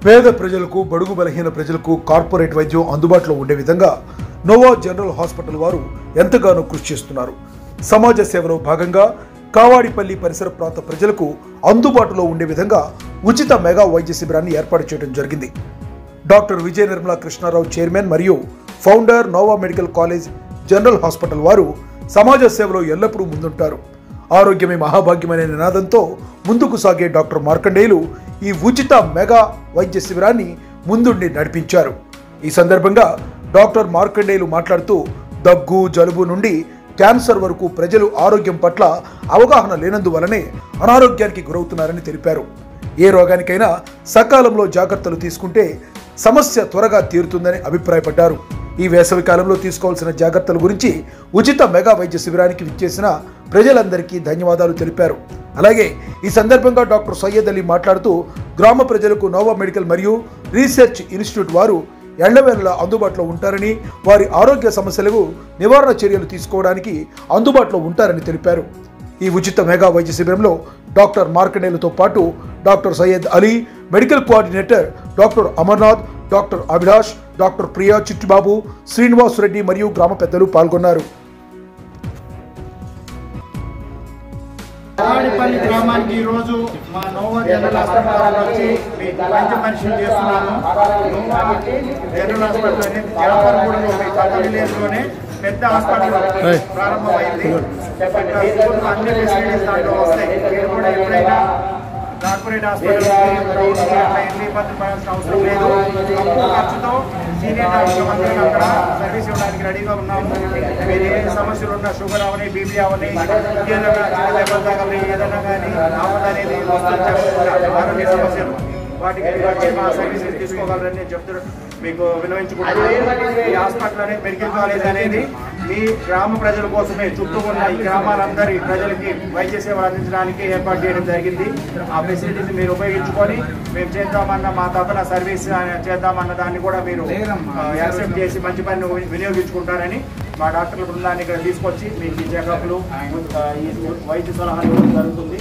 పేద ప్రజలకు బడుగు బలహీన ప్రజలకు కార్పొరేట్ వైద్యం అందుబాటులో ఉండే విధంగా నోవా జనరల్ హాస్పిటల్ వారు ఎంతగానో కృషి చేస్తున్నారు. సమాజ సేవలో భాగంగా కావాడిపల్లి పరిసర ప్రాంత ప్రజలకు అందుబాటులో ఉండే విధంగా ఉచిత మెగా వైద్య శిబిరాన్ని ఏర్పాటు చేయడం జరిగింది. డాక్టర్ విజయ నిర్మలా కృష్ణారావు చైర్మన్ మరియు founder Noah medical college general hospital వారు సమాజ సేవలో ఎల్లప్పుడూ ముందుంటారు. ఆరోగ్యమే మహాభాగ్యమనే నినాదంతో ముందుకు సాగే డాక్టర్ మార్కండేయులు ఈ ఉచిత మెగా వైద్య శిబిరాన్ని ముందుండి నడిపించారు. ఈ సందర్భంగా డాక్టర్ మార్కండేయులు మాట్లాడుతూ దగ్గు, జలుబు నుండి క్యాన్సర్ వరకు ప్రజలు ఆరోగ్యం పట్ల అవగాహన లేనందువలనే అనారోగ్యానికి గురవుతున్నారని తెలిపారు. ఏ రోగానికైనా సకాలంలో జాగ్రత్తలు తీసుకుంటే సమస్య త్వరగా తీరుతుందని అభిప్రాయపడ్డారు. ఈ వేసవి కాలంలో తీసుకోవాల్సిన జాగ్రత్తల గురించి ఉచిత మెగా వైద్య శిబిరానికి విచ్చేసిన ప్రజలందరికీ ధన్యవాదాలు తెలిపారు. అలాగే ఈ సందర్భంగా డాక్టర్ సయ్యద్ అలీ మాట్లాడుతూ గ్రామ ప్రజలకు నోవా మెడికల్ మరియు రీసెర్చ్ ఇన్స్టిట్యూట్ వారు ఎళ్లవేళలా అందుబాటులో ఉంటారని, వారి ఆరోగ్య సమస్యలకు నివారణ చర్యలు తీసుకోవడానికి అందుబాటులో ఉంటారని తెలిపారు. ఈ ఉచిత మెగా వైద్య శిబిరంలో డాక్టర్ మార్కండేయులతో పాటు doctor Syed Ali, medical coordinator doctor Amarnath, doctor Abhilash, doctor Priya, Chittibabu, Srinivas Reddy మరియు గ్రామ పెద్దలు పాల్గొన్నారు. కావాడిపల్లి గ్రామానికి ఈరోజు మా నోవా జనరల్ హాస్పిటల్ వచ్చి వైద్య పరీక్షలు చేస్తున్నాను. జనరల్ హాస్పిటల్ అనేది జాఫర్గూడలో విలేజ్లోనే పెద్ద హాస్పిటల్ ప్రారంభమైంది. అన్ని ఫెసిలిటీస్ దాంట్లో వస్తాయి. మీరు కూడా ఎప్పుడైనా కార్పొరేట్ హాస్పిటల్ ఇబ్బంది పడాల్సిన అవసరం లేదు. తక్కువ ఖర్చుతో సీనియర్ డాక్టర్లు అందరం అక్కడ సర్వీస్ ఇవ్వడానికి రెడీగా ఉన్నాము. మీరు ఏ సమస్యలు ఉన్నా, షుగర్ అవని, బీపీ అవని, ఏదైనా కానీ ఆపద అనేది ఆరోగ్య సమస్యలు వాటికి వచ్చి మా సర్వీసెస్ తీసుకోగలరని చెప్తున్నాను. మీకు వినవించుకుంటున్నాను. ఈ హాస్పిటల్ అనేది మెడికల్ కాలేజ్ అనేది మీ గ్రామ ప్రజల కోసమే, చుట్టూ ఉన్న ఈ గ్రామాలందరి ప్రజలకి వైద్య సేవలు అందించడానికి ఏర్పాటు చేయడం జరిగింది. ఆ ఫెసిలిటీస్ మీరు ఉపయోగించుకొని మేము చేద్దామన్న మా తరఫున సర్వీస్ చేద్దామన్న దాన్ని కూడా మీరు యాక్సెప్ట్ చేసి మంచి పని వినియోగించుకుంటారని మా డాక్టర్ల బృందాన్ని ఇక్కడ తీసుకొచ్చి మీకు ఈ చెకప్లు, ఈ వైద్య సలహాలు జరుగుతుంది.